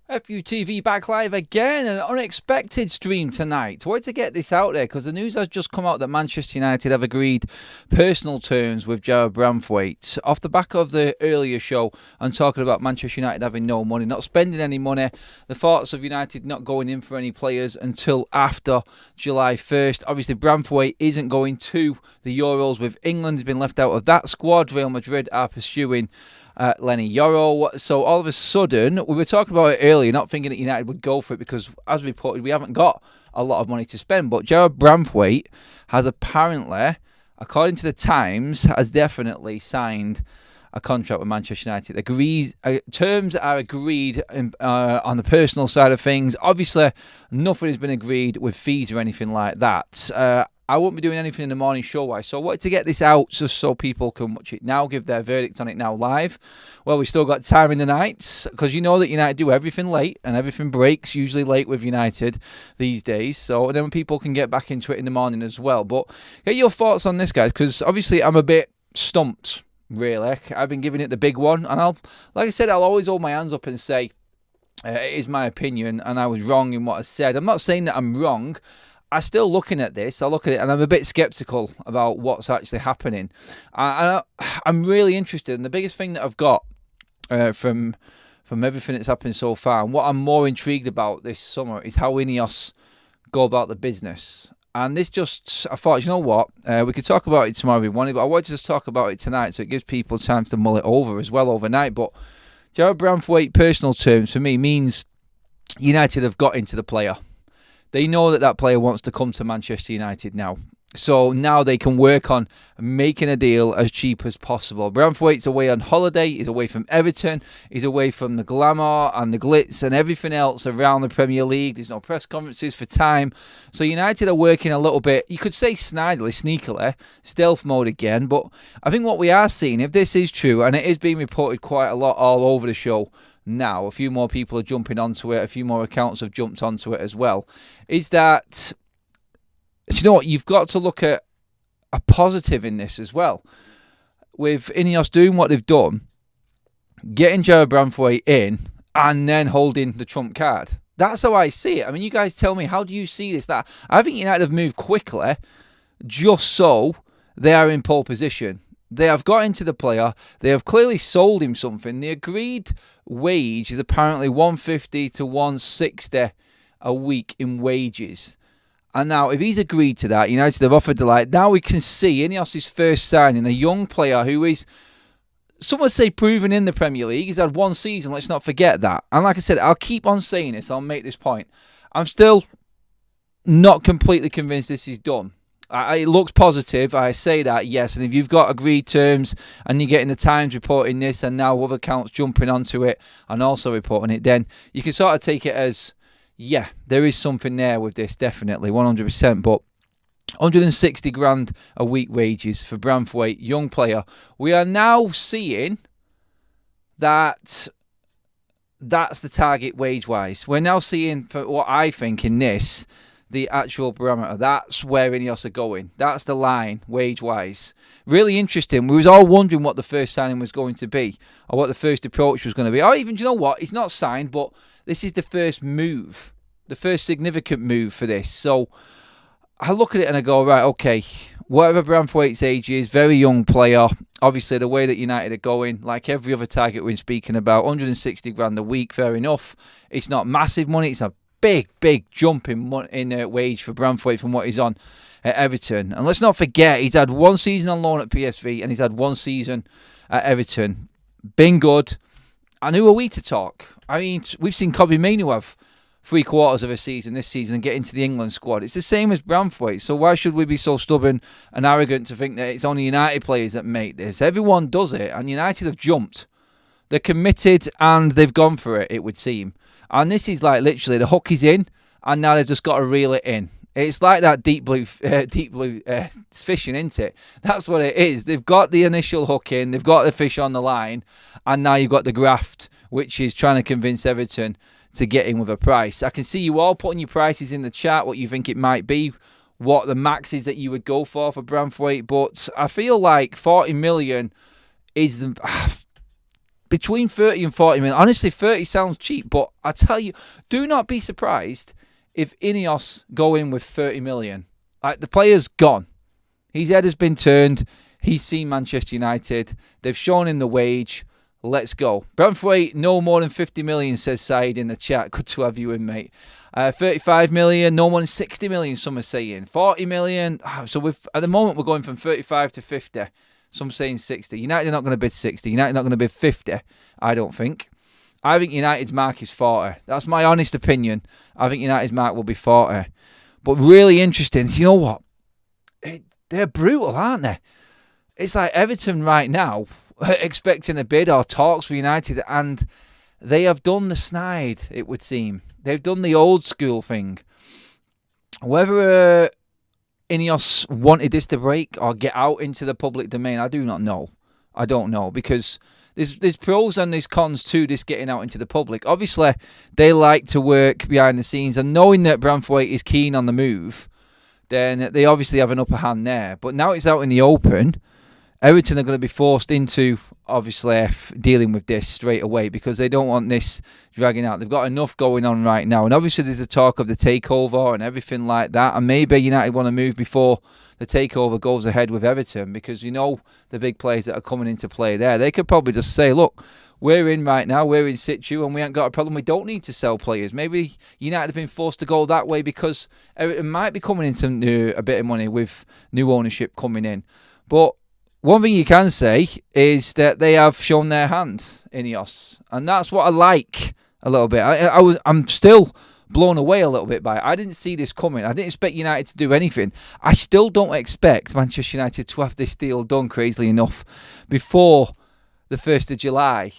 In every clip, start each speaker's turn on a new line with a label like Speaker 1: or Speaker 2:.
Speaker 1: FUTV back live again, an unexpected stream tonight. Wanted to get this out there because the news has just come out that Manchester United have agreed personal terms with Jarrod Branthwaite. Off the back of the earlier show and talking about Manchester United having no money, not spending any money, the thoughts of United not going in for any players until after July 1st. Obviously, Branthwaite isn't going to the Euros with England. He's been left out of that squad. Real Madrid are pursuing Lenny Yoro. So all of a sudden, we were talking about it earlier, not thinking that United would go for it because, as reported, we haven't got a lot of money to spend. But Jarrod Branthwaite has apparently, according to the Times, has definitely signed a contract with Manchester United. Terms are agreed on the personal side of things. Obviously, nothing has been agreed with fees or anything like that. I won't be doing anything in the morning show-wise, so I wanted to get this out just so people can watch it now, give their verdict on it now live. Well, we still got time in the nights, because you know that United do everything late, and everything breaks usually late with United these days, so then people can get back into it in the morning as well. But get your thoughts on this, guys, because obviously I'm a bit stumped, really. I've been giving it the big one, and like I said, I'll always hold my hands up and say, it is my opinion, and I was wrong in what I said. I'm not saying that I'm wrong. I'm still looking at this. I look at it and I'm a bit sceptical about what's actually happening. I'm really interested. And the biggest thing that I've got from everything that's happened so far, and what I'm more intrigued about this summer, is how Ineos go about the business. And this I thought, you know what? We could talk about it tomorrow if we wanted, but I wanted to just talk about it tonight so it gives people time to mull it over as well overnight. But Jarrod Branthwaite, personal terms, for me, means United have got into the player. They know that player wants to come to Manchester United now. So now they can work on making a deal as cheap as possible. Branthwaite's away on holiday. He's away from Everton. He's away from the glamour and the glitz and everything else around the Premier League. There's no press conferences for time. So United are working a little bit, you could say snidely, sneakily, stealth mode again. But I think what we are seeing, if this is true, and it is being reported quite a lot all over the show, now, a few more people are jumping onto it, a few more accounts have jumped onto it as well, is that, you know what, you've got to look at a positive in this as well. With Ineos doing what they've done, getting Jarrod Branthwaite in, and then holding the trump card. That's how I see it. I mean, you guys tell me, how do you see this? That I think United have moved quickly just so they are in pole position. They have got into the player. They have clearly sold him something. The agreed wage is apparently 150 to 160 a week in wages. And now, if he's agreed to that, United have offered the light. Now we can see Ineos' first signing, a young player who is, some would say, proven in the Premier League. He's had one season, let's not forget that. And like I said, I'll keep on saying this. I'll make this point. I'm still not completely convinced this is done. It looks positive, I say that, yes. And if you've got agreed terms and you're getting the Times reporting this and now other accounts jumping onto it and also reporting it, then you can sort of take it as, yeah, there is something there with this, definitely, 100%. But 160 grand a week wages for Branthwaite, young player. We are now seeing that that's the target wage-wise. We're now seeing, for what I think in this, the actual parameter. That's where Ineos are going. That's the line, wage-wise. Really interesting. We was all wondering what the first signing was going to be, or what the first approach was going to be. Or even, do you know what? It's not signed, but this is the first move, the first significant move for this. So I look at it and I go, right, okay, whatever Branthwaite's age is, very young player. Obviously, the way that United are going, like every other target we're speaking about, 160 grand a week, fair enough. It's not massive money. It's a big jump in wage for Branthwaite from what he's on at Everton. And let's not forget, he's had one season on loan at PSV and he's had one season at Everton. Been good. And who are we to talk? I mean, we've seen Kobbie Mainoo have 3/4 of a season this season and get into the England squad. It's the same as Branthwaite. So why should we be so stubborn and arrogant to think that it's only United players that make this? Everyone does it, and United have jumped. They're committed and they've gone for it, it would seem. And this is like literally the hook is in, and now they've just got to reel it in. It's like that deep blue fishing, isn't it? That's what it is. They've got the initial hook in, they've got the fish on the line, and now you've got the graft, which is trying to convince Everton to get in with a price. I can see you all putting your prices in the chat, what you think it might be, what the max is that you would go for Branthwaite, but I feel like 40 million is the between 30 and 40 million. Honestly, 30 sounds cheap, but I tell you, do not be surprised if Ineos go in with 30 million. Like, the player's gone. His head has been turned. He's seen Manchester United. They've shown him the wage. Let's go. Branthwaite, no more than 50 million, says Said in the chat. Good to have you in, mate. 35 million, no more than 60 million, some are saying. 40 million. So at the moment, we're going from 35 to 50. Some saying 60. United are not going to bid 60. United are not going to bid 50, I don't think. I think United's mark is 40. That's my honest opinion. I think United's mark will be 40. But really interesting. You know what? They're brutal, aren't they? It's like Everton right now expecting a bid or talks with United, and they have done the snide, it would seem. They've done the old school thing. Whether Ineos wanted this to break or get out into the public domain, I do not know. I don't know, because there's pros and there's cons to this getting out into the public. Obviously, they like to work behind the scenes, and knowing that Branthwaite is keen on the move, then they obviously have an upper hand there. But now it's out in the open, Everton are going to be forced into, obviously, dealing with this straight away, because they don't want this dragging out. They've got enough going on right now. And obviously there's a talk of the takeover and everything like that. And maybe United want to move before the takeover goes ahead with Everton, because you know the big players that are coming into play there. They could probably just say, look, we're in right now, we're in situ, and we ain't got a problem. We don't need to sell players. Maybe United have been forced to go that way because Everton might be coming into a bit of money with new ownership coming in. But one thing you can say is that they have shown their hand, Ineos, and that's what I like a little bit. I'm still blown away a little bit by it. I didn't see this coming. I didn't expect United to do anything. I still don't expect Manchester United to have this deal done, crazily enough, before the 1st of July.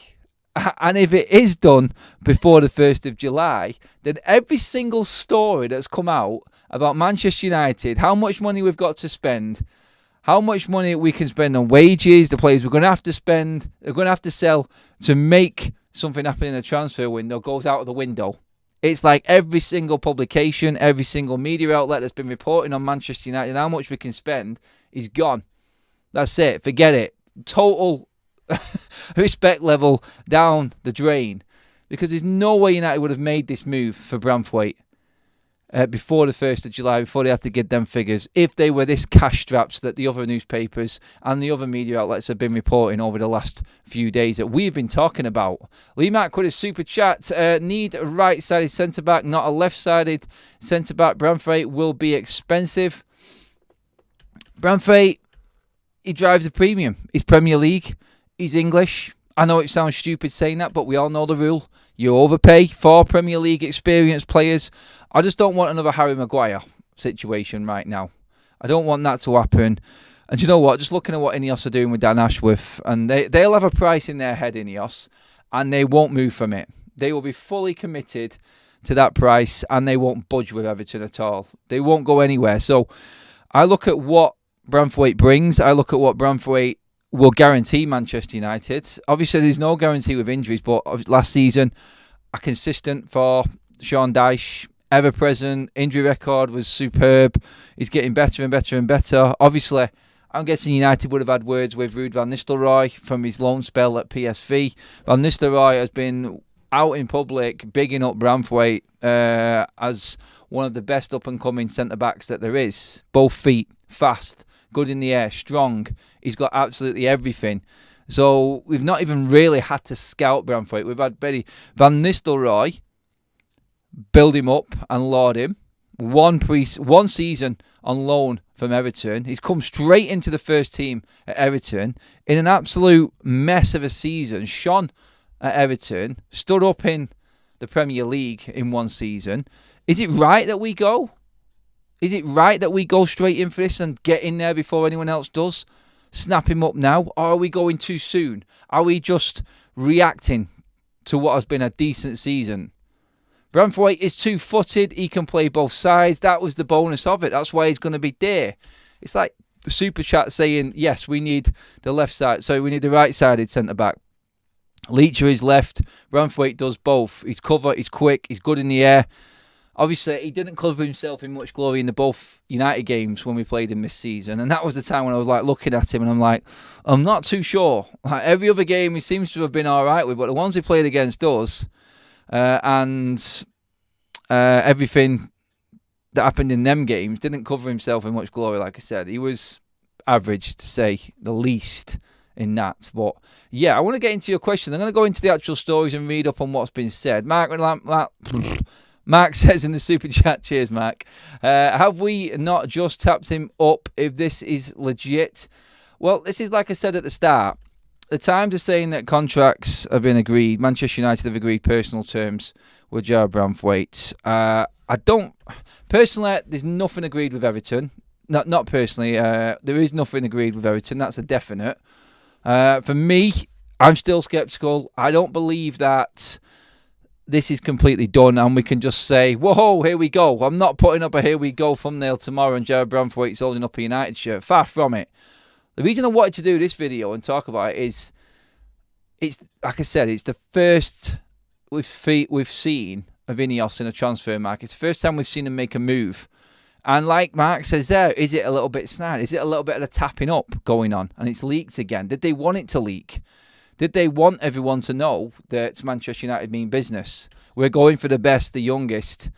Speaker 1: And if it is done before the 1st of July, then every single story that's come out about Manchester United, how much money we've got to spend, how much money we can spend on wages, the players we're going to have to spend, they're going to have to sell to make something happen in the transfer window, goes out of the window. It's like every single publication, every single media outlet that's been reporting on Manchester United and how much we can spend is gone. That's it. Forget it. Total respect level down the drain. Because there's no way United would have made this move for Branthwaite before the 1st of July, before they had to get them figures, if they were this cash strapped that the other newspapers and the other media outlets have been reporting over the last few days that we've been talking about. Lee Mack with his super chat. Need a right-sided centre-back, not a left-sided centre-back. Branthwaite will be expensive. Branthwaite, he drives a premium. He's Premier League. He's English. I know it sounds stupid saying that, but we all know the rule. You overpay for Premier League experienced players. I just don't want another Harry Maguire situation right now. I don't want that to happen. And you know what? Just looking at what Ineos are doing with Dan Ashworth, and they'll have a price in their head, Ineos, and they won't move from it. They will be fully committed to that price, and they won't budge with Everton at all. They won't go anywhere. So I look at what Branthwaite brings. I look at what Branthwaite will guarantee Manchester United. Obviously, there's no guarantee with injuries, but last season, a consistent for Sean Dyche, ever-present, injury record was superb. He's getting better and better and better. Obviously, I'm guessing United would have had words with Ruud van Nistelrooy from his loan spell at PSV. Van Nistelrooy has been out in public, bigging up Branthwaite as one of the best up-and-coming centre-backs that there is. Both feet, fast, good in the air, strong. He's got absolutely everything. So we've not even really had to scout Branthwaite. We've had Van Nistelrooy build him up and laud him. One season on loan from Everton. He's come straight into the first team at Everton in an absolute mess of a season. Shone at Everton, stood up in the Premier League in one season. Is it right that we go? Is it right that we go straight in for this and get in there before anyone else does? Snap him up now? Or are we going too soon? Are we just reacting to what has been a decent season? Branthwaite is two-footed. He can play both sides. That was the bonus of it. That's why he's going to be there. It's like the super chat saying, yes, we need the left side. So we need the right-sided centre-back. Leacher is left. Branthwaite does both. He's cover, he's quick, he's good in the air. obviously, he didn't cover himself in much glory in the both United games when we played him this season. And that was the time when I was like looking at him and I'm like, I'm not too sure. Like, every other game he seems to have been all right with, but the ones he played against us and everything that happened in them games didn't cover himself in much glory. Like I said, he was average, to say the least, in that. But yeah, I want to get into your question. I'm going to go into the actual stories and read up on what's been said. Mark says in the super chat, cheers Mark, have we not just tapped him up if this is legit? Well, this is like I said at the start. The Times are saying that contracts have been agreed. Manchester United have agreed personal terms with Jarrod Branthwaite. I don't... Personally, there's nothing agreed with Everton. Not personally. There is nothing agreed with Everton. That's a definite. For me, I'm still sceptical. I don't believe that this is completely done and we can just say, whoa, here we go. I'm not putting up a here we go thumbnail tomorrow and Jarrod Branthwaite's holding up a United shirt. Far from it. The reason I wanted to do this video and talk about it is, it's like I said, it's the first we've seen of Ineos in a transfer market. It's the first time we've seen them make a move. And like Mark says there, is it a little bit snide? Is it a little bit of a tapping up going on? And it's leaked again. Did they want it to leak? Did they want everyone to know that Manchester United mean business? We're going for the best, the youngest,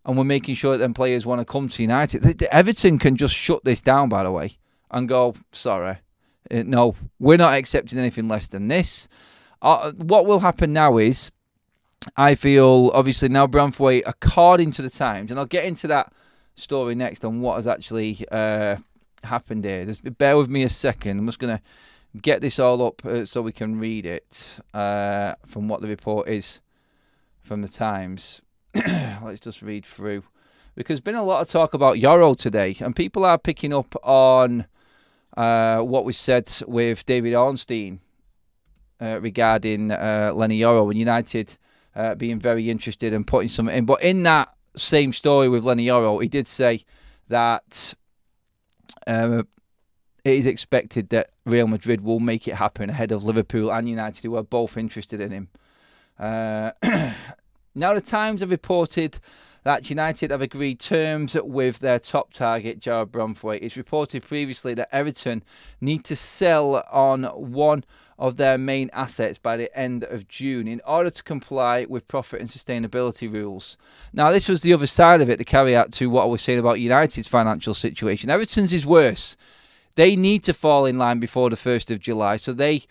Speaker 1: and we're making sure that them players want to come to United. Everton can just shut this down, by the way, and go, sorry, no, we're not accepting anything less than this. What will happen now is, I feel, obviously, now Branthwaite, according to the Times, and I'll get into that story next on what has actually happened here. Just bear with me a second. I'm just going to get this all up so we can read it from what the report is from the Times. Let's just read through. Because there's been a lot of talk about Jarrod today, and people are picking up on what was said with David Ornstein regarding Lenny Jarrod and United being very interested in putting something in. But in that same story with Lenny Jarrod, he did say that it is expected that Real Madrid will make it happen ahead of Liverpool and United, who are both interested in him. Now the Times have reported that United have agreed terms with their top target, Jarrod Branthwaite. It's reported previously that Everton need to sell on one of their main assets by the end of June in order to comply with profit and sustainability rules. Now, this was the other side of it, the caveat to what I was saying about United's financial situation. Everton's is worse. They need to fall in line before the 1st of July, so they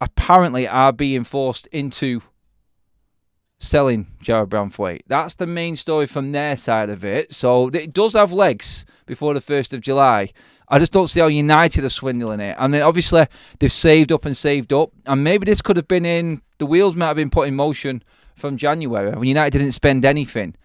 Speaker 1: apparently are being forced into selling Jarrod Branthwaite. That's the main story from their side of it. So it does have legs before the 1st of July. I just don't see how United are swindling it. I mean, obviously, they've saved up. And maybe this could have been the wheels might have been put in motion from January when United didn't spend anything.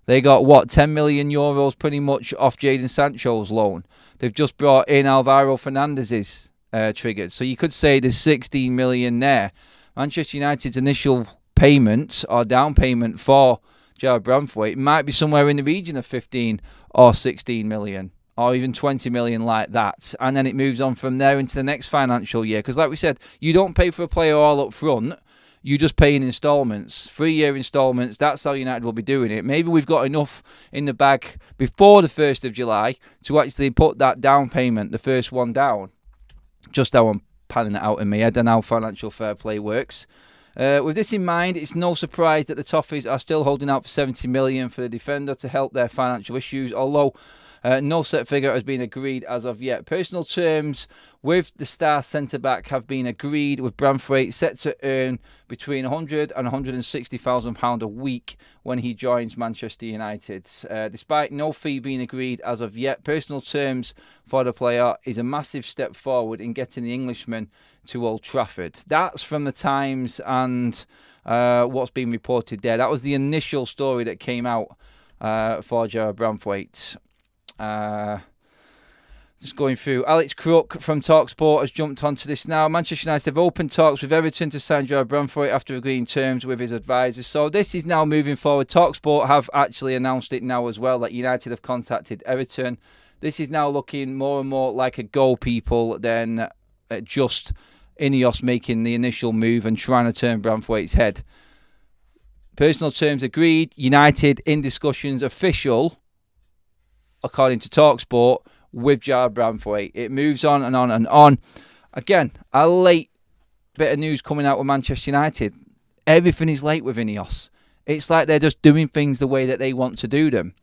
Speaker 1: They got, 10 million euros pretty much off Jadon Sancho's loan. They've just brought in Alvaro Fernandez's triggered. So you could say there's 16 million there. Manchester United's initial payment or down payment for Jarrod Branthwaite might be somewhere in the region of 15 or 16 million or even 20 million like that, and then it moves on from there into the next financial year, because like we said, you don't pay for a player all up front, you just pay in installments, 3-year installments. That's how United will be doing it. Maybe we've got enough in the bag before the 1st of July to actually put that down payment, the first one down, just how I'm panning it out in my head and how financial fair play works. With this in mind, it's no surprise that the Toffees are still holding out for 70 million for the defender to help their financial issues, although no set figure has been agreed as of yet. Personal terms with the star centre-back have been agreed, with Branthwaite set to earn between £100,000 and £160,000 a week when he joins Manchester United. Despite no fee being agreed as of yet, personal terms for the player is a massive step forward in getting the Englishman to Old Trafford. That's from the Times and what's been reported there. That was the initial story that came out for Jarrod Branthwaite. Just going through, Alex Crook from TalkSport has jumped onto this now. Manchester United have opened talks with Everton to sign Jarrod Branthwaite after agreeing terms with his advisors. So this is now moving forward. TalkSport have actually announced it now as well, that United have contacted Everton. This is now looking more and more like a go, people, than just Ineos making the initial move and trying to turn Branthwaite's head. Personal terms agreed. United in discussions, official, according to TalkSport, with Jarrod Branthwaite. It moves on and on and on. Again, a late bit of news coming out with Manchester United. Everything is late with Ineos. It's like they're just doing things the way that they want to do them.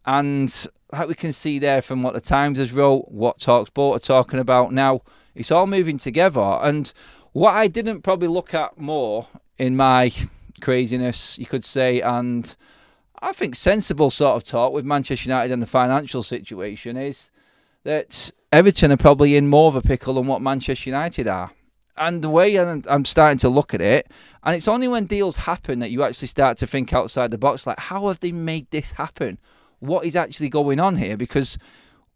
Speaker 1: And like we can see there from what the Times has wrote, what TalkSport are talking about now, it's all moving together. And what I didn't probably look at more in my craziness, you could say, and I think sensible sort of talk with Manchester United and the financial situation is that Everton are probably in more of a pickle than what Manchester United are. And the way I'm starting to look at it, and it's only when deals happen that you actually start to think outside the box, like, how have they made this happen? What is actually going on here? Because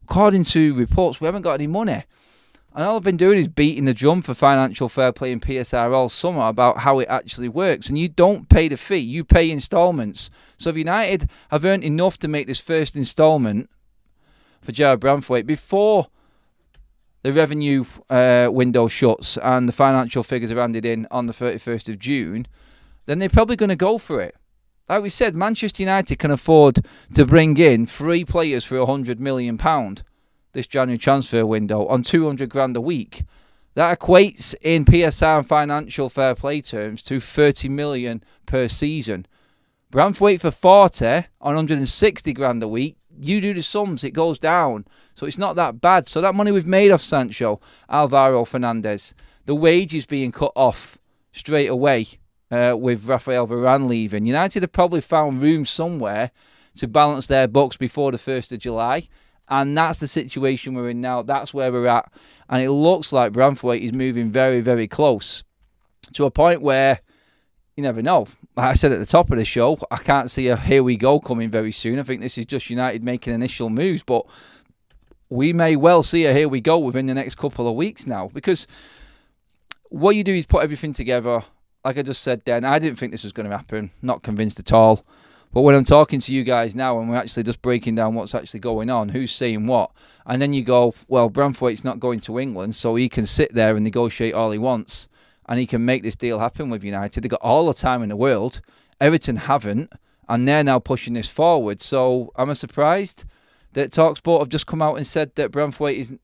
Speaker 1: according to reports, we haven't got any money. And all I've been doing is beating the drum for financial fair play and PSR all summer about how it actually works. And you don't pay the fee, you pay instalments. So if United have earned enough to make this first instalment for Jarrod Branthwaite before the revenue window shuts and the financial figures are handed in on the 31st of June, then they're probably going to go for it. Like we said, Manchester United can afford to bring in 3 players for £100 million this January transfer window on 200 grand a week. That equates in PSR and financial fair play terms to 30 million per season. Branthwaite for 40 on 160 grand a week. You do the sums, it goes down. So it's not that bad. So that money we've made off Sancho, Alvaro Fernandez, the wages being cut off straight away with Rafael Varane leaving. United have probably found room somewhere to balance their books before the 1st of July. And that's the situation we're in now. That's where we're at. And it looks like Branthwaite is moving very, very close to a point where you never know. Like I said at the top of the show, I can't see a here we go coming very soon. I think this is just United making initial moves. But we may well see a here we go within the next couple of weeks now. Because what you do is put everything together. Like I just said then, I didn't think this was going to happen. Not convinced at all. But when I'm talking to you guys now and we're actually just breaking down what's actually going on, who's saying what, and then you go, well, Branthwaite's not going to England, so he can sit there and negotiate all he wants, and he can make this deal happen with United. They've got all the time in the world. Everton haven't, and they're now pushing this forward. So am I surprised that TalkSport have just come out and said that Branthwaite is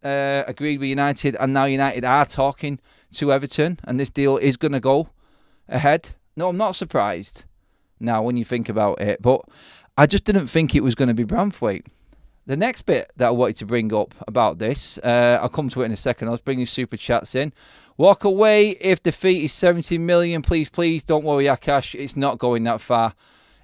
Speaker 1: agreed with United, and now United are talking to Everton, and this deal is going to go ahead? No, I'm not surprised now when you think about it, but I just didn't think it was going to be Branthwaite. The next bit that I wanted to bring up about this, I'll come to it in a second. I was bringing super chats in. Walk away if the fee is 70 million, please. Don't worry, Akash, it's not going that far.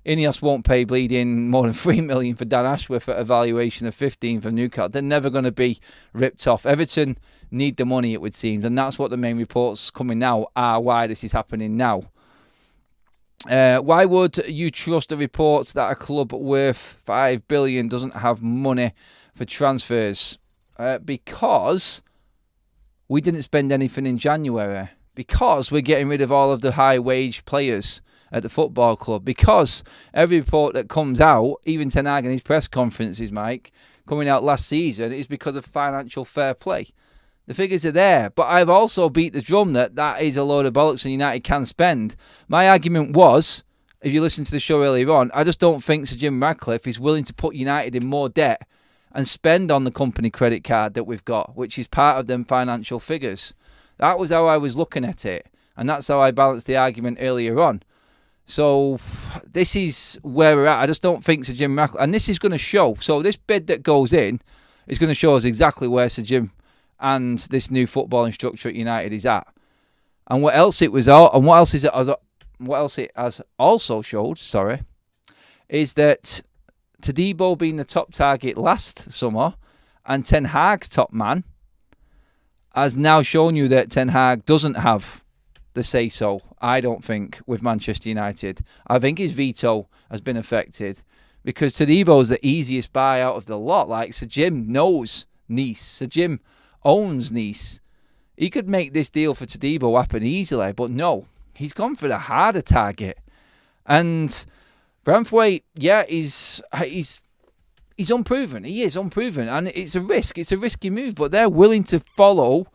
Speaker 1: Ineos won't pay bleeding more than 3 million for Dan Ashworth at a valuation of 15 from Newcastle. They're never going to be ripped off. Everton need the money, it would seem, and that's what the main reports coming now are, why this is happening now. Why would you trust the reports that a club worth 5 billion doesn't have money for transfers? Because we didn't spend anything in January. Because we're getting rid of all of the high-wage players at the football club. Because every report that comes out, even Ten Hag in his press conferences, Mike, coming out last season, is because of financial fair play. The figures are there, but I've also beat the drum that is a load of bollocks and United can spend. My argument was, if you listen to the show earlier on, I just don't think Sir Jim Ratcliffe is willing to put United in more debt and spend on the company credit card that we've got, which is part of them financial figures. That was how I was looking at it, and that's how I balanced the argument earlier on. So this is where we're at. I just don't think Sir Jim Ratcliffe, and this is going to show. So this bid that goes in is going to show us exactly where Sir Jim and this new footballing structure at United is at, and what else it was, and what else it has also showed. Is that Todibo being the top target last summer, and Ten Hag's top man, has now shown you that Ten Hag doesn't have the say so. I don't think with Manchester United. I think his veto has been affected because Todibo is the easiest buy out of the lot. Like Sir Jim knows Nice. Sir Jim owns Nice. He could make this deal for Todibo happen easily, but no, he's gone for the harder target. And Branthwaite, yeah, he's unproven. He is unproven, and it's a risk. It's a risky move, but they're willing to follow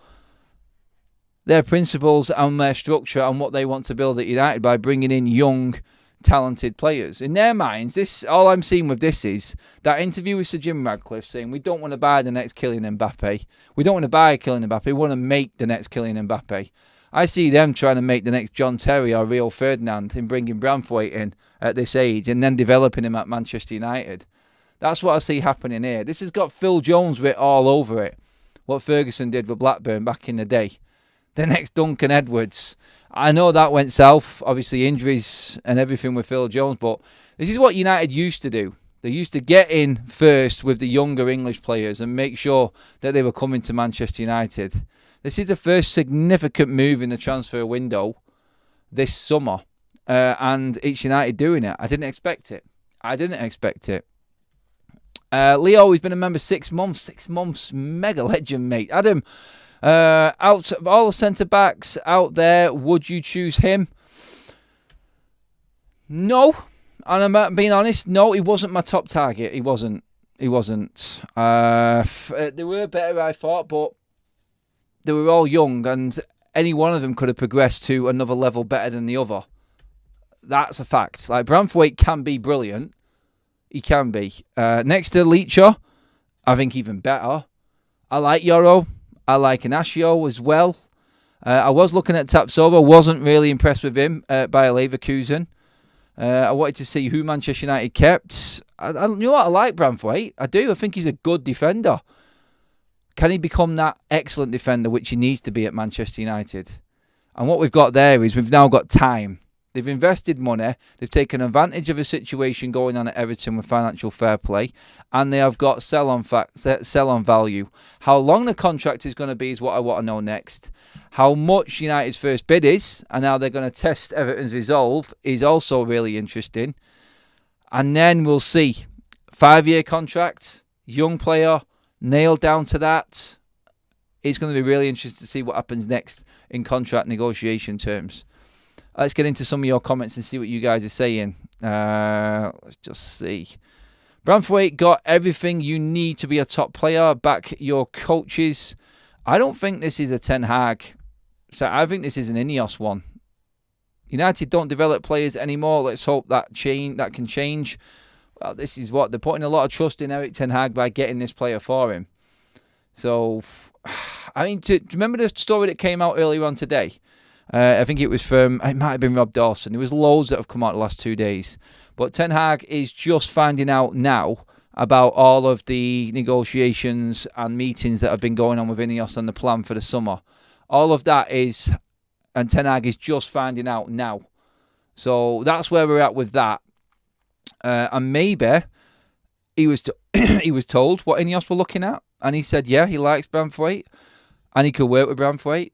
Speaker 1: their principles and their structure and what they want to build at United by bringing in young, talented players. In their minds, this all I'm seeing with this is that interview with Sir Jim Ratcliffe saying we don't want to buy the next Kylian Mbappe. We don't want to buy Kylian Mbappe. We want to make the next Kylian Mbappe. I see them trying to make the next John Terry or Rio Ferdinand in bringing Branthwaite in at this age and then developing him at Manchester United. That's what I see happening here. This has got Phil Jones writ all over it. What Ferguson did with Blackburn back in the day. The next Duncan Edwards. I know that went south, obviously injuries and everything with Phil Jones, but this is what United used to do. They used to get in first with the younger English players and make sure that they were coming to Manchester United. This is the first significant move in the transfer window this summer, and it's United doing it. I didn't expect it. Leo, he's been a member 6 months. 6 months, mega legend, mate. Adam, out of all the centre-backs out there, would you choose him? No. And I'm being honest, no, he wasn't my top target. He wasn't. They were better, I thought, but they were all young, and any one of them could have progressed to another level better than the other. That's a fact. Like, Branthwaite can be brilliant. He can be. Next to Leacher, I think even better. I like Yoro. I like Inacio as well. I was looking at Tapsoba. Wasn't really impressed with him by Leverkusen. I wanted to see who Manchester United kept. You know what? I like Branthwaite. I do. I think he's a good defender. Can he become that excellent defender which he needs to be at Manchester United? And what we've got there is we've now got time. They've invested money. They've taken advantage of a situation going on at Everton with financial fair play, and they have got sell on value. How long the contract is going to be is what I want to know next. How much United's first bid is, and how they're going to test Everton's resolve is also really interesting. And then we'll see. 5-year contract, young player, nailed down to that. It's going to be really interesting to see what happens next in contract negotiation terms. Let's get into some of your comments and see what you guys are saying. Let's just see. Branthwaite got everything you need to be a top player. Back your coaches. I don't think this is a Ten Hag. So I think this is an Ineos one. United don't develop players anymore. Let's hope that can change. Well, this is what they're putting a lot of trust in Erik Ten Hag by getting this player for him. So, I mean, do you remember the story that came out earlier on today? I think it might have been Rob Dawson. There was loads that have come out the last 2 days. But Ten Hag is just finding out now about all of the negotiations and meetings that have been going on with Ineos and the plan for the summer. All of that and Ten Hag is just finding out now. So that's where we're at with that. And maybe he was told what Ineos were looking at. And he said, yeah, he likes Branthwaite. And he could work with Branthwaite.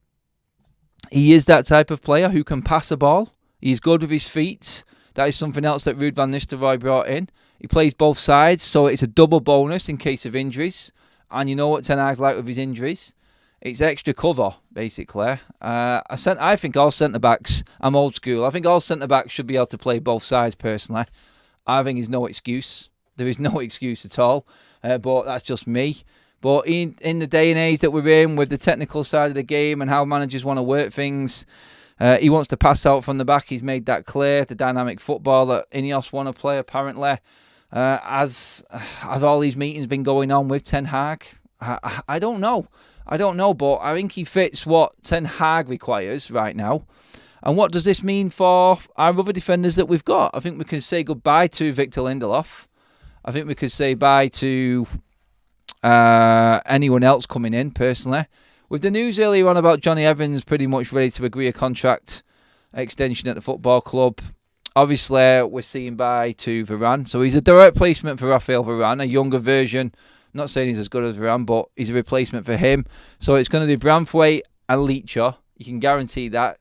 Speaker 1: He is that type of player who can pass a ball. He's good with his feet. That is something else that Ruud van Nistelrooy brought in. He plays both sides, so it's a double bonus in case of injuries. And you know what Ten Hag's like with his injuries. It's extra cover, basically. I think all centre-backs, I'm old school, I think all centre-backs should be able to play both sides, personally. I think there's no excuse. There is no excuse at all. But that's just me. But in the day and age that we're in, with the technical side of the game and how managers want to work things, he wants to pass out from the back. He's made that clear. The dynamic football that Ineos want to play, apparently. As have all these meetings been going on with Ten Hag? I don't know. But I think he fits what Ten Hag requires right now. And what does this mean for our other defenders that we've got? I think we can say goodbye to Victor Lindelof. I think we could say bye to anyone else coming in, personally. With the news earlier on about Johnny Evans pretty much ready to agree a contract extension at the football club, obviously we're seeing bye to Varane. So he's a direct placement for Raphael Varane, a younger version. I'm not saying he's as good as Varane, but he's a replacement for him. So it's going to be Branthwaite and Leacher. You can guarantee that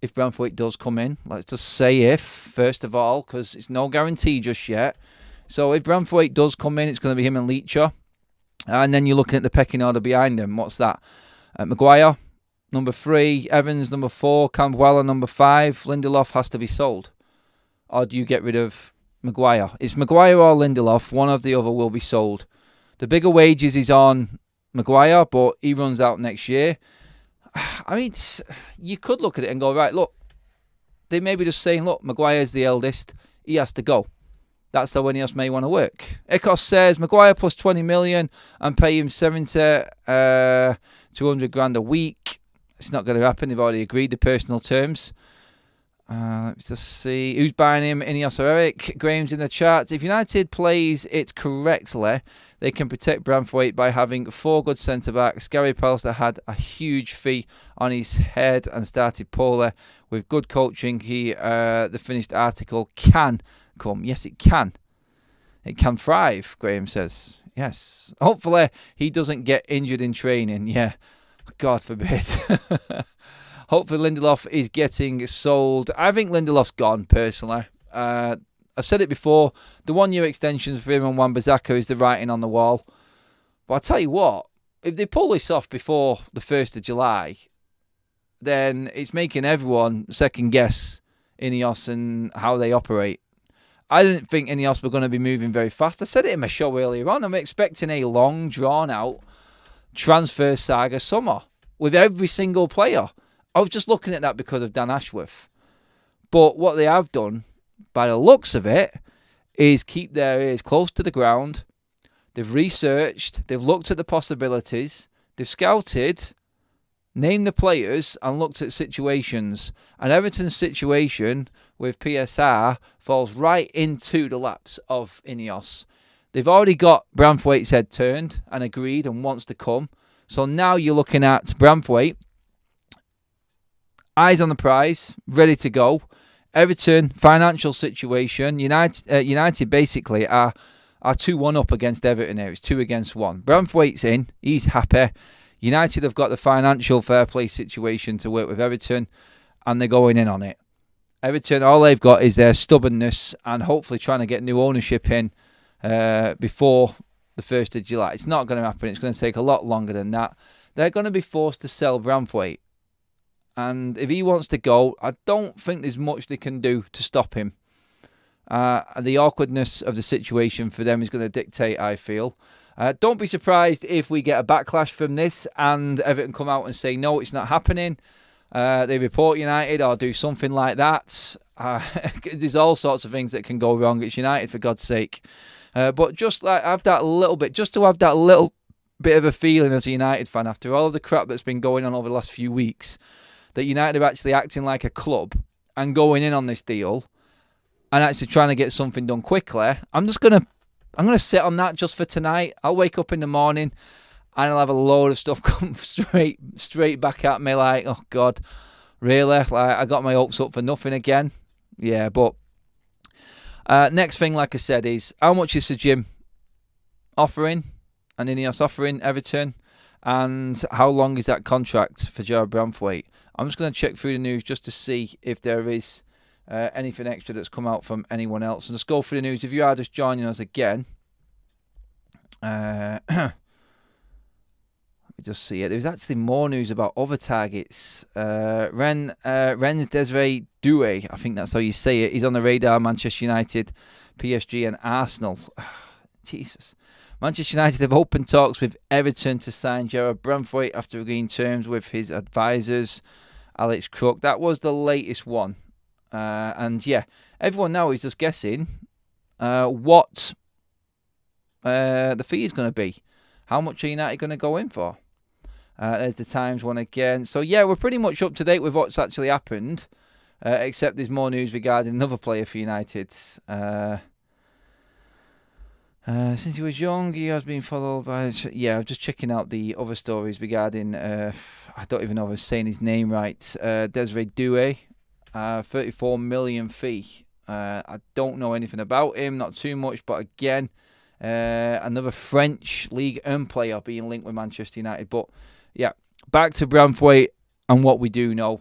Speaker 1: if Branthwaite does come in. Let's just say if, first of all, because it's no guarantee just yet. So if Branthwaite does come in, it's going to be him and Leacher. And then you're looking at the pecking order behind him. What's that? Maguire, number 3. Evans, number 4. Campbell, number 5. Lindelof has to be sold. Or do you get rid of Maguire? It's Maguire or Lindelof. One of the other will be sold. The bigger wages is on Maguire, but he runs out next year. I mean, you could look at it and go, right, look, they may be just saying, look, Maguire's the eldest, he has to go. That's how Ineos may want to work. Ecos says Maguire plus 20 million and pay him 200 grand a week. It's not going to happen. They've already agreed the personal terms. Let's just see who's buying him. Ineos or Eric. Graham's in the chat. If United plays it correctly, they can protect Branthwaite by having 4 good centre-backs. Gary Pallister had a huge fee on his head and started poorly. With good coaching, the finished article can come. Yes, it can. It can thrive, Graham says. Yes. Hopefully, he doesn't get injured in training. Yeah. God forbid. Hopefully, Lindelof is getting sold. I think Lindelof's gone, personally. I've said it before. The 1-year extensions for him and Wan-Bissaka is the writing on the wall. But I'll tell you what. If they pull this off before the 1st of July, then it's making everyone second-guess Ineos and how they operate. I didn't think Ineos were going to be moving very fast. I said it in my show earlier on. I'm expecting a long, drawn-out transfer saga summer with every single player. I was just looking at that because of Dan Ashworth. But what they have done, by the looks of it, is keep their ears close to the ground. They've researched, they've looked at the possibilities, they've scouted, named the players and looked at situations. And Everton's situation with PSR falls right into the laps of Ineos. They've already got Branthwaite's head turned and agreed and wants to come. So now you're looking at Branthwaite, eyes on the prize, ready to go. Everton, financial situation. United basically are 2-1 up against Everton here. It's 2 against 1. Branthwaite's in. He's happy. United have got the financial fair play situation to work with Everton, and they're going in on it. Everton, all they've got is their stubbornness and hopefully trying to get new ownership in before the 1st of July. It's not going to happen. It's going to take a lot longer than that. They're going to be forced to sell Branthwaite. And if he wants to go, I don't think there's much they can do to stop him. The awkwardness of the situation for them is going to dictate, I feel. Don't be surprised if we get a backlash from this and Everton come out and say, no, it's not happening. They report United or do something like that. There's all sorts of things that can go wrong. It's United, for God's sake. But just like have that little bit, just to have that little bit of a feeling as a United fan after all of the crap that's been going on over the last few weeks, that United are actually acting like a club and going in on this deal and actually trying to get something done quickly. I'm going to sit on that just for tonight. I'll wake up in the morning and I'll have a load of stuff come straight back at me like, oh God, really? Like, I got my hopes up for nothing again. Yeah, but next thing, like I said, is how much is Sir Jim offering and Ineos offering Everton, and how long is that contract for Jarrod Branthwaite? I'm just going to check through the news just to see if there is anything extra that's come out from anyone else. And just go through the news. If you are just joining us again, let me just see it. There's actually more news about other targets. Rennes Desiree Doué, I think that's how you say it. He's on the radar. Manchester United, PSG and Arsenal. Jesus. Manchester United have opened talks with Everton to sign Jarrod Branthwaite after agreeing terms with his advisors, Alex Crook. That was the latest one. And yeah, everyone now is just guessing what the fee is going to be. How much are United going to go in for? There's the Times one again. So yeah, we're pretty much up to date with what's actually happened, except there's more news regarding another player for United. Since he was young, he has been followed by... Yeah, I'm just checking out the other stories regarding... I don't even know if I'm saying his name right. Desiree Doué, 34 million fee. I don't know anything about him, not too much, but again, another French Ligue 1 player being linked with Manchester United. But yeah, back to Branthwaite and what we do know.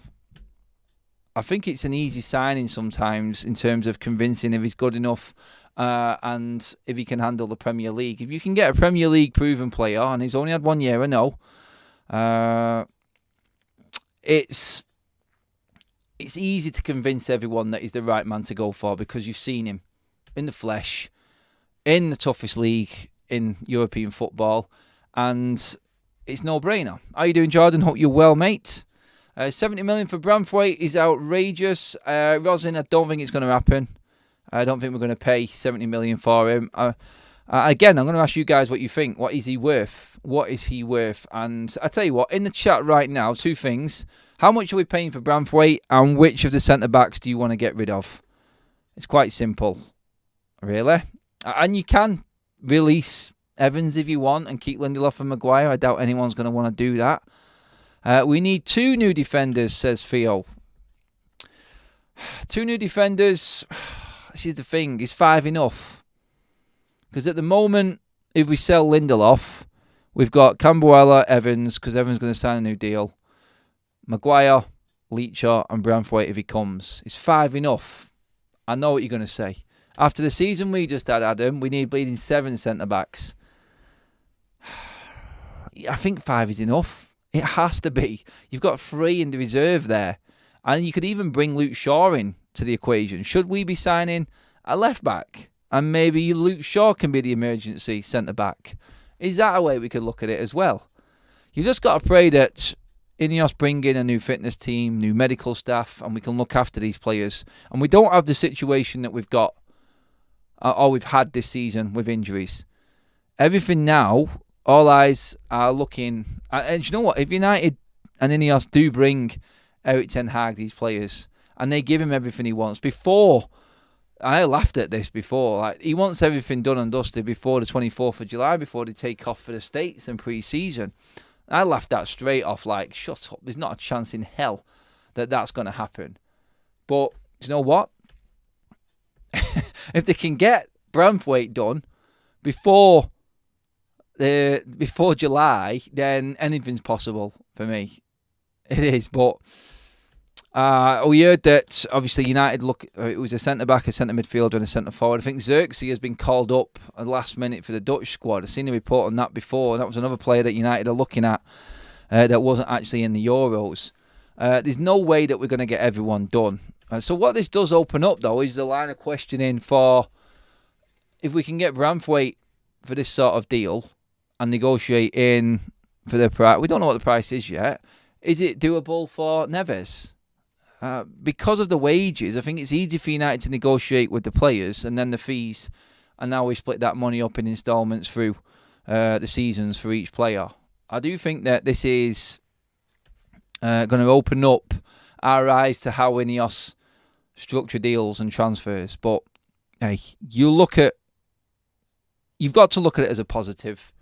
Speaker 1: I think it's an easy signing sometimes in terms of convincing if he's good enough and if he can handle the Premier League. If you can get a Premier League proven player, and he's only had 1 year, I know, it's easy to convince everyone that he's the right man to go for because you've seen him in the flesh, in the toughest league in European football, and it's no-brainer. How you doing, Jordan? Hope you're well, mate. $70 million for Branthwaite is outrageous. Rosin, I don't think it's going to happen. I don't think we're going to pay $70 million for him. Again, I'm going to ask you guys what you think. What is he worth? What is he worth? And I tell you what, in the chat right now, two things. How much are we paying for Branthwaite, and which of the centre-backs do you want to get rid of? It's quite simple, really. And you can release Evans if you want and keep Lindelof and Maguire. I doubt anyone's going to want to do that. We need 2 new defenders, says Theo. 2 new defenders. This is the thing. Is 5 enough? Because at the moment, if we sell Lindelof, we've got Cambuella, Evans, because Evans is going to sign a new deal. Maguire, Leacher, and Branthwaite if he comes. Is 5 enough? I know what you're going to say. After the season we just had, Adam, we need bleeding 7 centre-backs. I think 5 is enough. It has to be. You've got 3 in the reserve there. And you could even bring Luke Shaw in to the equation. Should we be signing a left-back? And maybe Luke Shaw can be the emergency centre-back. Is that a way we could look at it as well? You've just got to pray that Ineos bring in a new fitness team, new medical staff, and we can look after these players. And we don't have the situation that we've got, or we've had this season with injuries. Everything now, all eyes are looking... And you know what? If United and Ineos do bring Erik ten Hag these players, and they give him everything he wants, before... I laughed at this before. Like, he wants everything done and dusted before the 24th of July, before they take off for the States and pre-season. I laughed that straight off, like, shut up. There's not a chance in hell that that's going to happen. But, you know what? If they can get Branthwaite done before July, then anything's possible for me. It is, but... we heard that obviously United it was a centre-back, a centre midfielder and a centre-forward. I think Xerxes has been called up at the last minute for the Dutch squad. I've seen a report on that before, and that was another player that United are looking at that wasn't actually in the Euros. There's no way that we're going to get everyone done. So what this does open up, though, is the line of questioning for if we can get Branthwaite for this sort of deal and negotiate in for the price. We don't know what the price is yet. Is it doable for Neves? Because of the wages, I think it's easy for United to negotiate with the players and then the fees, and now we split that money up in instalments through the seasons for each player. I do think that this is going to open up our eyes to how Ineos structure deals and transfers. But hey, you've got to look at it as a positive.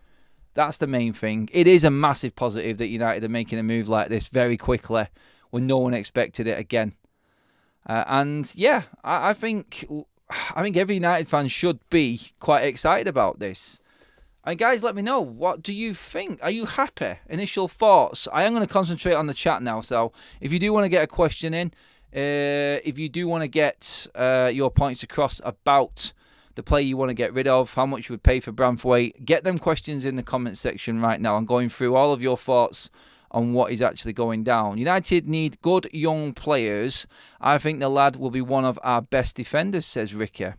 Speaker 1: That's the main thing. It is a massive positive that United are making a move like this very quickly, when no one expected it again. And yeah, I think every United fan should be quite excited about this. And guys, let me know, what do you think? Are you happy? Initial thoughts? I am going to concentrate on the chat now, so if you do want to get a question in, if you do want to get your points across about the player you want to get rid of, how much you would pay for Branthwaite, get them questions in the comment section right now. I'm going through all of your thoughts on what is actually going down. United need good young players. I think the lad will be one of our best defenders, says Ricky.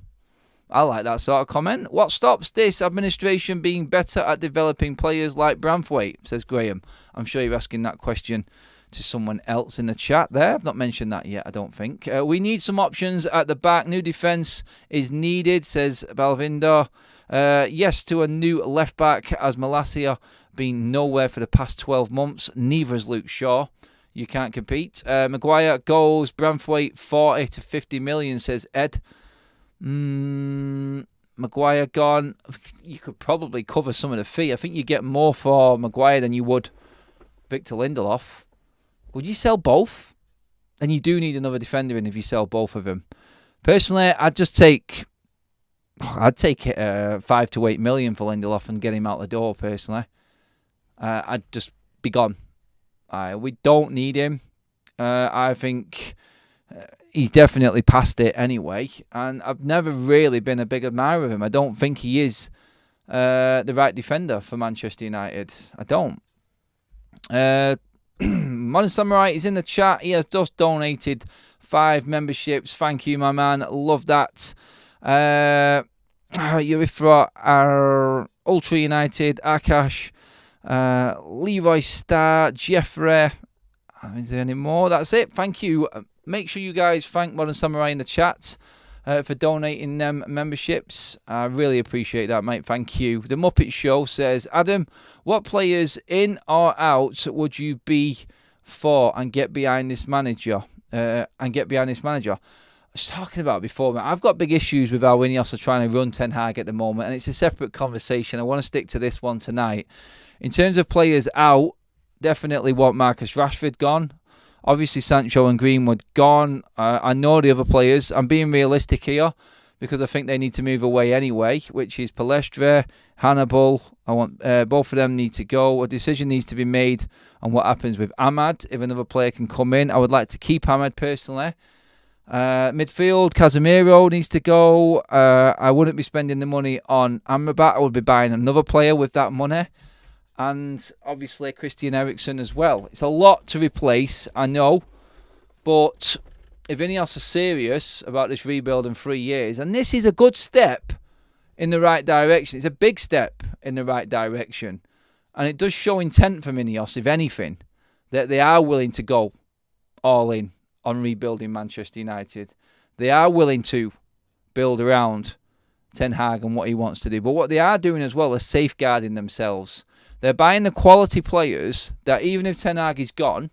Speaker 1: I like that sort of comment. What stops this administration being better at developing players like Branthwaite, says Graham. I'm sure you're asking that question to someone else in the chat there. I've not mentioned that yet, I don't think. We need some options at the back. New defence is needed, says Balvinder. Yes to a new left-back, as Malacia been nowhere for the past 12 months. Neither is Luke Shaw. You can't compete. Maguire goes. Branthwaite 40 to 50 million, says Ed. Maguire gone. You could probably cover some of the fee. I think you get more for Maguire than you would Victor Lindelof. Would you sell both? And you do need another defender in if you sell both of them. Personally, I'd take 5 to 8 million for Lindelof and get him out the door, personally. I'd just be gone. We don't need him. I think he's definitely past it anyway. And I've never really been a big admirer of him. I don't think he is the right defender for Manchester United. I don't. Modern Samurai is in the chat. He has just donated 5 memberships. Thank you, my man. Love that. Urifra, Ultra United, Akash, Leroy Star, Jeffrey, Is there any more? That's it. Thank you. Make sure you guys thank Modern Samurai in the chat for donating them memberships. I really appreciate that, mate. Thank you. The Muppet Show says, Adam, what players in or out would you be for and get behind this manager? I was talking about it before, man. I've got big issues with how Ineos are trying to run Ten Hag at the moment, and it's a separate conversation. I want to stick to this one tonight. In terms of players out, definitely want Marcus Rashford gone. Obviously, Sancho and Greenwood gone. I know the other players. I'm being realistic here because I think they need to move away anyway, which is Palestra, Hannibal. I want both of them need to go. A decision needs to be made on what happens with Ahmad. If another player can come in, I would like to keep Ahmad personally. Midfield, Casemiro needs to go. I wouldn't be spending the money on Amrabat. I would be buying another player with that money. And obviously Christian Eriksen as well. It's a lot to replace, I know. But if Ineos are serious about this rebuild in 3 years, and this is a good step in the right direction. It's a big step in the right direction. And it does show intent from Ineos, if anything, that they are willing to go all in on rebuilding Manchester United. They are willing to build around Ten Hag and what he wants to do. But what they are doing as well is safeguarding themselves. They're buying the quality players that even if Ten Hag is gone,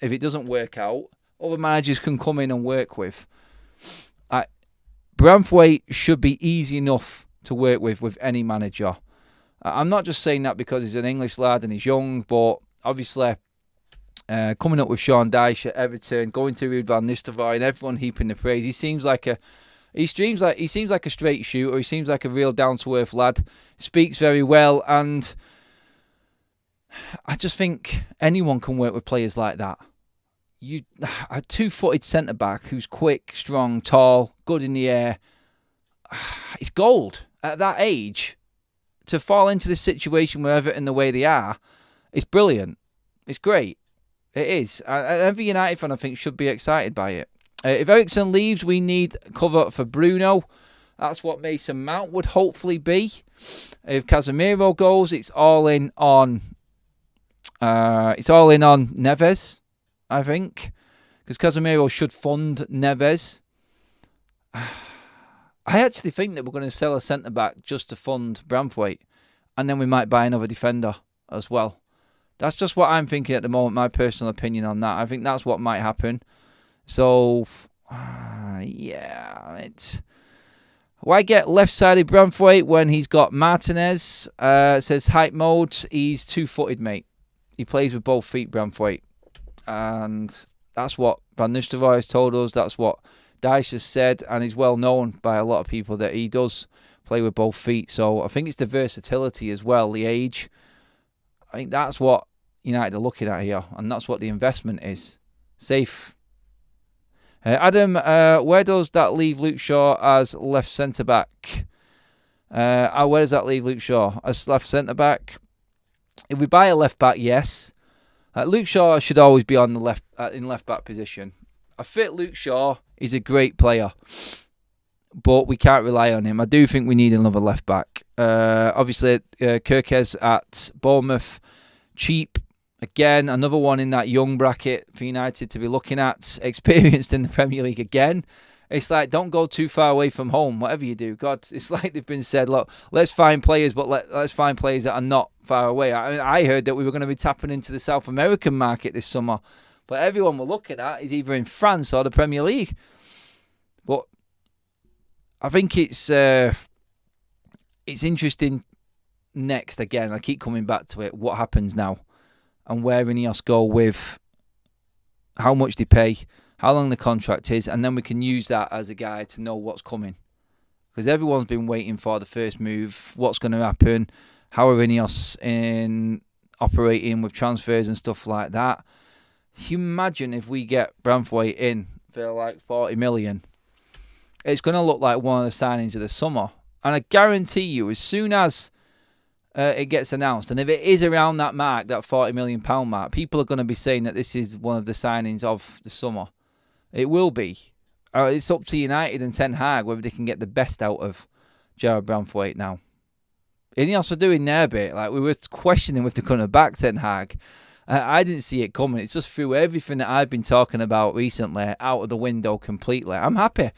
Speaker 1: if it doesn't work out, other managers can come in and work with. Branthwaite should be easy enough to work with any manager. I'm not just saying that because he's an English lad and he's young, but obviously coming up with Sean Dyche at Everton, going to Ruud van Nistelrooy and everyone heaping the praise. He seems like a straight shooter. He seems like a real down-to-earth lad. Speaks very well, and I just think anyone can work with players like that. A two-footed centre-back who's quick, strong, tall, good in the air. It's gold. At that age, to fall into this situation with Everton the way they are, it's brilliant. It's great. It is. Every United fan, I think, should be excited by it. If Eriksen leaves, we need cover for Bruno. That's what Mason Mount would hopefully be. If Casemiro goes, it's all in on Neves, I think, because Casemiro should fund Neves. I actually think that we're going to sell a centre back just to fund Branthwaite, and then we might buy another defender as well. That's just what I'm thinking at the moment. My personal opinion on that. I think that's what might happen. So, why get left-sided Branthwaite when he's got Martinez? Says hype mode. He's two-footed, mate. He plays with both feet, Branthwaite. And that's what Van Nistelrooy has told us. That's what Dyche has said. And he's well known by a lot of people that he does play with both feet. So I think it's the versatility as well, the age. I think that's what United are looking at here. And that's what the investment is. Safe. Adam, where does that leave Luke Shaw as left centre-back? Where does that leave Luke Shaw as left centre-back? If we buy a left-back, yes. Luke Shaw should always be on the in left-back position. A fit Luke Shaw is a great player, but we can't rely on him. I do think we need another left-back. Obviously, Kirkes at Bournemouth, cheap. Again, another one in that young bracket for United to be looking at. Experienced in the Premier League again. It's like, don't go too far away from home, whatever you do. God, it's like they've been said, look, let's find players, but let's find players that are not far away. I heard that we were going to be tapping into the South American market this summer, but everyone we're looking at is either in France or the Premier League. But I think it's interesting next, again, I keep coming back to it, what happens now and where Ineos go with how much they pay, how long the contract is, and then we can use that as a guide to know what's coming. Because everyone's been waiting for the first move, what's going to happen, how are Ineos operating with transfers and stuff like that. You imagine if we get Branthwaite in for like 40 million, it's going to look like one of the signings of the summer. And I guarantee you, as soon as it gets announced, and if it is around that mark, that £40 million mark, people are going to be saying that this is one of the signings of the summer. It will be. It's up to United and Ten Hag whether they can get the best out of Jarrod Branthwaite now. Ineos are doing their bit. Like, we were questioning if they're going to back Ten Hag. I didn't see it coming. It's just threw everything that I've been talking about recently out of the window completely. I'm happy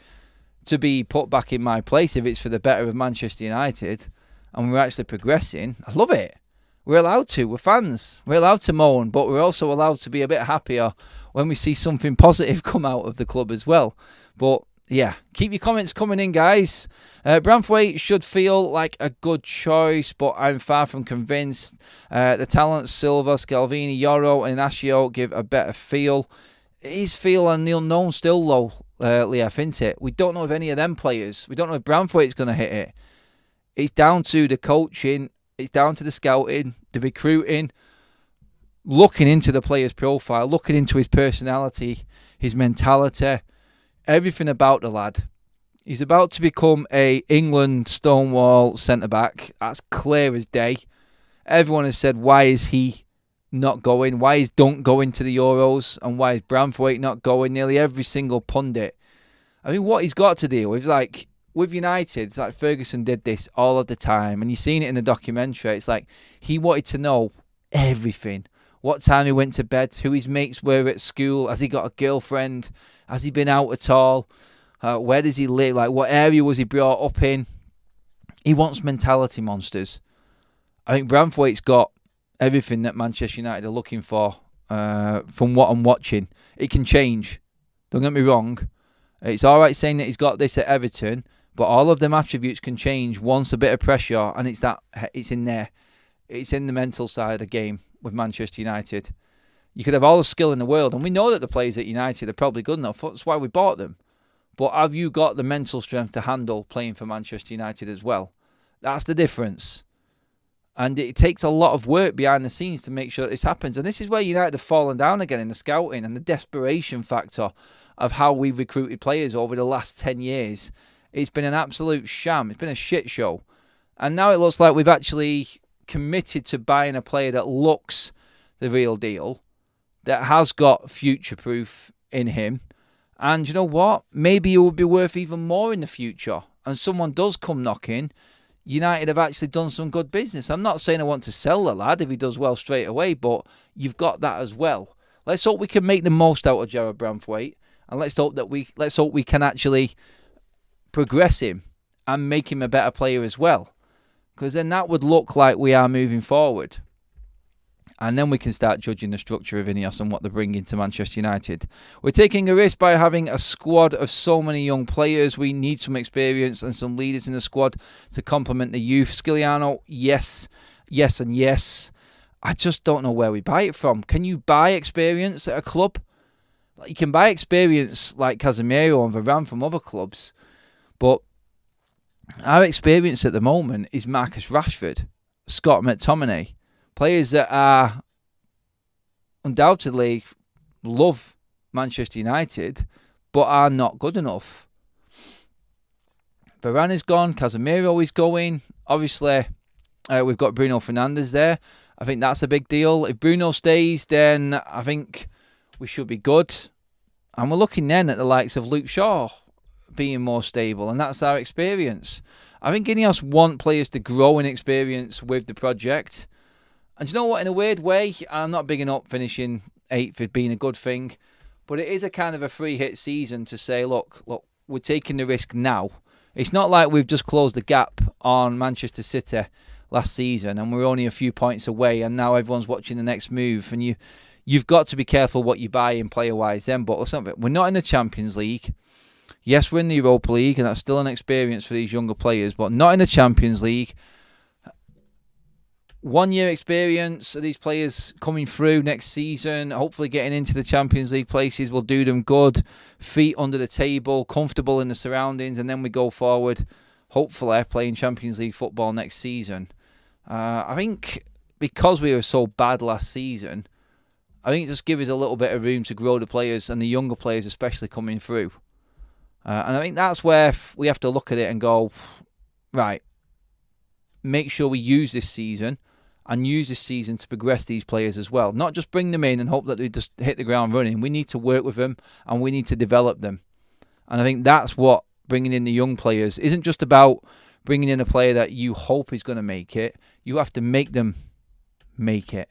Speaker 1: to be put back in my place if it's for the better of Manchester United and we're actually progressing. I love it. We're allowed to. We're fans. We're allowed to moan, but we're also allowed to be a bit happier when we see something positive come out of the club as well. But yeah, keep your comments coming in, guys. Branthwaite should feel like a good choice, but I'm far from convinced. The talents Silva, Scalvini, Yoro and Inacio give a better feel. His feel and the unknown still low, Leaf, isn't it? We don't know if any of them players, we don't know if Branthwaite's going to hit it. It's down to the coaching, it's down to the scouting, the recruiting, looking into the player's profile, looking into his personality, his mentality, everything about the lad. He's about to become a England Stonewall centre-back. That's clear as day. Everyone has said, why is he not going? Why is Dunk going to the Euros? And why is Branthwaite not going? Nearly every single pundit. I mean, what he's got to deal with, like, with United, it's like Ferguson did this all of the time. And you've seen it in the documentary. It's like he wanted to know everything. What time he went to bed, who his mates were at school, has he got a girlfriend, has he been out at all, where does he live, like what area was he brought up in. He wants mentality monsters. I think Branthwaite's got everything that Manchester United are looking for from what I'm watching. It can change, don't get me wrong. It's alright saying that he's got this at Everton, but all of them attributes can change once a bit of pressure, and it's in there. It's in the mental side of the game with Manchester United. You could have all the skill in the world, and we know that the players at United are probably good enough. That's why we bought them. But have you got the mental strength to handle playing for Manchester United as well? That's the difference. And it takes a lot of work behind the scenes to make sure that this happens. And this is where United have fallen down again in the scouting and the desperation factor of how we've recruited players over the last 10 years. It's been an absolute sham. It's been a shit show. And now it looks like we've actually committed to buying a player that looks the real deal, that has got future proof in him. And you know what? Maybe it will be worth even more in the future. And someone does come knocking. United have actually done some good business. I'm not saying I want to sell the lad if he does well straight away, but you've got that as well. Let's hope we can make the most out of Jarrod Branthwaite, and let's hope we can actually progress him and make him a better player as well. Because then that would look like we are moving forward. And then we can start judging the structure of Ineos and what they're bringing to Manchester United. We're taking a risk by having a squad of so many young players. We need some experience and some leaders in the squad to complement the youth. Skiliano, yes, yes and yes. I just don't know where we buy it from. Can you buy experience at a club? You can buy experience like Casemiro and Varane from other clubs. But our experience at the moment is Marcus Rashford, Scott McTominay. Players that are undoubtedly love Manchester United, but are not good enough. Varane is gone. Casemiro is going. Obviously, we've got Bruno Fernandes there. I think that's a big deal. If Bruno stays, then I think we should be good. And we're looking then at the likes of Luke Shaw being more stable, and that's our experience. I think Ineos want players to grow in experience with the project. And you know what, in a weird way, I'm not bigging up finishing 8th as being a good thing, but it is a kind of a free hit season to say, look, we're taking the risk now. It's not like we've just closed the gap on Manchester City last season and we're only a few points away and now everyone's watching the next move, and you've got to be careful what you buy in player-wise then. But listen, we're not in the Champions League. Yes, we're in the Europa League, and that's still an experience for these younger players, but not in the Champions League. 1 year experience of these players coming through next season, hopefully getting into the Champions League places will do them good. Feet under the table, comfortable in the surroundings, and then we go forward, hopefully playing Champions League football next season. I think because we were so bad last season, I think it just gives us a little bit of room to grow the players, and the younger players especially coming through. And I think that's where we have to look at it and go, right, make sure we use this season and use this season to progress these players as well. Not just bring them in and hope that they just hit the ground running. We need to work with them and we need to develop them. And I think that's what bringing in the young players isn't just about bringing in a player that you hope is going to make it. You have to make them make it.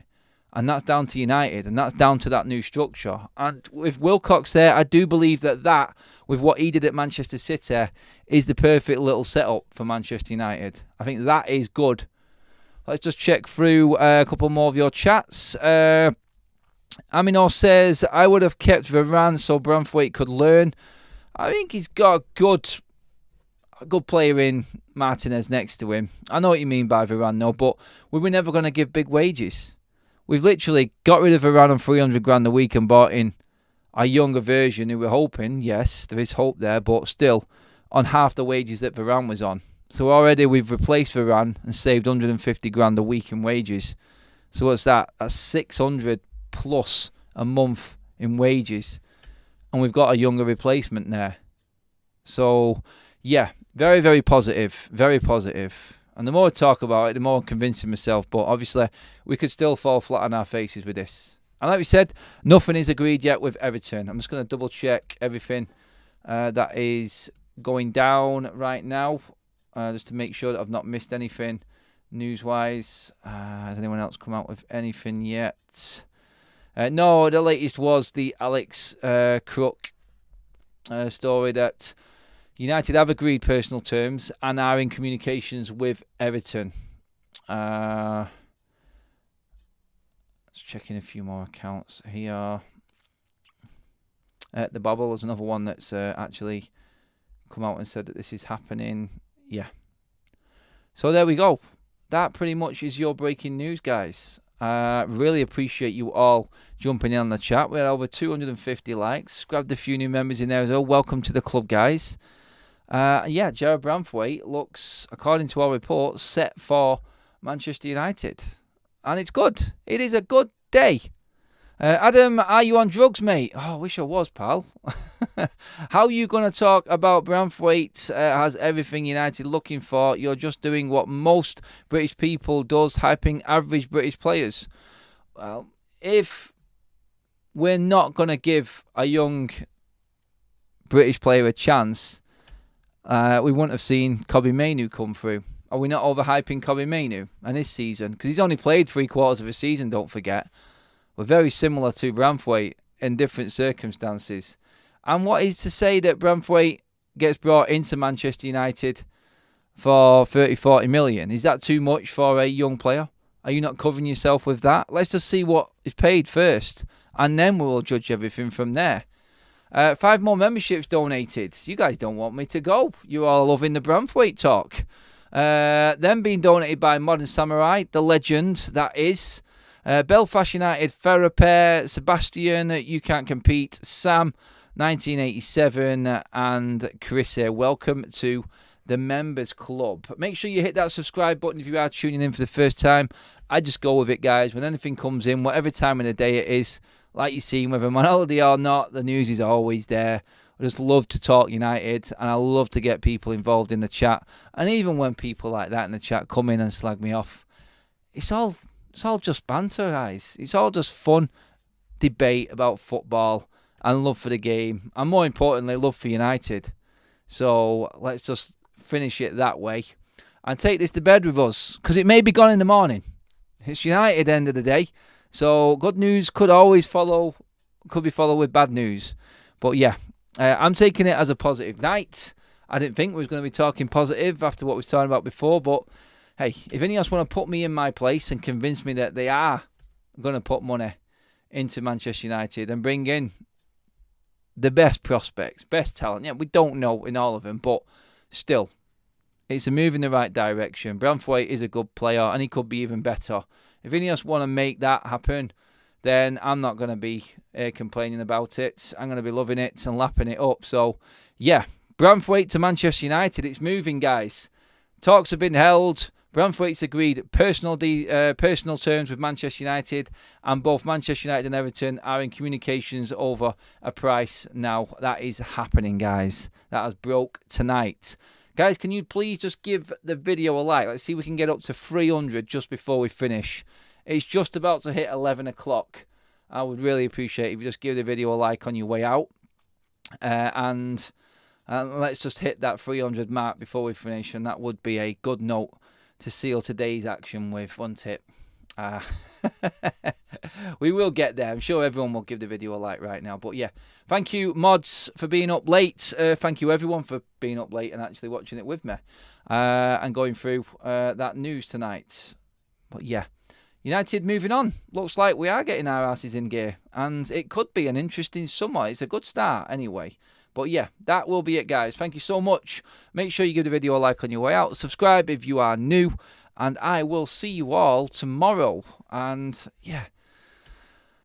Speaker 1: And that's down to United, and that's down to that new structure. And with Wilcox there, I do believe that with what he did at Manchester City, is the perfect little setup for Manchester United. I think that is good. Let's just check through a couple more of your chats. Aminor says, I would have kept Varane so Branthwaite could learn. I think he's got a good player in Martinez next to him. I know what you mean by Varane, no, but we were never going to give big wages. We've literally got rid of Varane on 300 grand a week and bought in a younger version who we're hoping, yes, there is hope there, but still on half the wages that Varane was on. So already we've replaced Varane and saved 150 grand a week in wages. So what's that? That's 600 plus a month in wages. And we've got a younger replacement there. So, yeah, very, very positive. Very positive. And the more I talk about it, the more I'm convincing myself. But obviously, we could still fall flat on our faces with this. And like we said, nothing is agreed yet with Everton. I'm just going to double check everything that is going down right now. Just to make sure that I've not missed anything news-wise. Has anyone else come out with anything yet? No, the latest was the Alex Crook story that United have agreed personal terms and are in communications with Everton. Let's check in a few more accounts here. The Bobble is another one that's actually come out and said that this is happening. Yeah. So there we go. That pretty much is your breaking news, guys. Really appreciate you all jumping in on the chat. We had over 250 likes. Grabbed a few new members in there as well. Welcome to the club, guys. Yeah, Jarrod Branthwaite looks, according to our reports, set for Manchester United. And it's good. It is a good day. Adam, are you on drugs, mate? Oh, I wish I was, pal. How are you going to talk about Branthwaite has everything United looking for? You're just doing what most British people does, hyping average British players. Well, if we're not going to give a young British player a chance, we wouldn't have seen Kobbie Mainoo come through. Are we not overhyping Kobbie Mainoo and his season? Because he's only played 3/4 of a season, don't forget. We're very similar to Branthwaite in different circumstances. And what is to say that Branthwaite gets brought into Manchester United for 30-40 million? Is that too much for a young player? Are you not covering yourself with that? Let's just see what is paid first, and then we will judge everything from there. 5 more memberships donated. You guys don't want me to go. You're all loving the Branthwaite talk. Then being donated by Modern Samurai, the legend that is. Belfast United, Ferropair, Sebastian, You Can't Compete, Sam, 1987, and Chris here. Welcome to the Members Club. Make sure you hit that subscribe button if you are tuning in for the first time. I just go with it, guys. When anything comes in, whatever time of the day it is, like you've seen, whether I'm on holiday or not, the news is always there. I just love to talk United, and I love to get people involved in the chat. And even when people like that in the chat come in and slag me off, it's all just banter, guys. It's all just fun debate about football and love for the game. And more importantly, love for United. So let's just finish it that way and take this to bed with us, because it may be gone in the morning. It's United end of the day. So good news could be followed with bad news. But yeah, I'm taking it as a positive night. I didn't think we was going to be talking positive after what we was talking about before, but hey, if Ineos want to put me in my place and convince me that they are going to put money into Manchester United and bring in the best prospects, best talent, yeah, we don't know in all of them, but still, it's a move in the right direction. Branthwaite is a good player, and he could be even better. If Ineos want to make that happen, then I'm not going to be complaining about it. I'm going to be loving it and lapping it up. So, yeah, Branthwaite to Manchester United. It's moving, guys. Talks have been held. Branthwaite's agreed personal terms with Manchester United, and both Manchester United and Everton are in communications over a price now. That is happening, guys. That has broke tonight. Guys, can you please just give the video a like? Let's see if we can get up to 300 just before we finish. It's just about to hit 11 o'clock. I would really appreciate it if you just give the video a like on your way out. And let's just hit that 300 mark before we finish, and that would be a good note to seal today's action with, wouldn't it? We will get there. I'm sure everyone will give the video a like right now. But yeah, thank you, mods, for being up late. Thank you, everyone, for being up late and actually watching it with me and going through that news tonight. But yeah, United moving on. Looks like we are getting our asses in gear. And it could be an interesting summer. It's a good start anyway. But yeah, that will be it, guys. Thank you so much. Make sure you give the video a like on your way out. Subscribe if you are new. And I will see you all tomorrow. And yeah,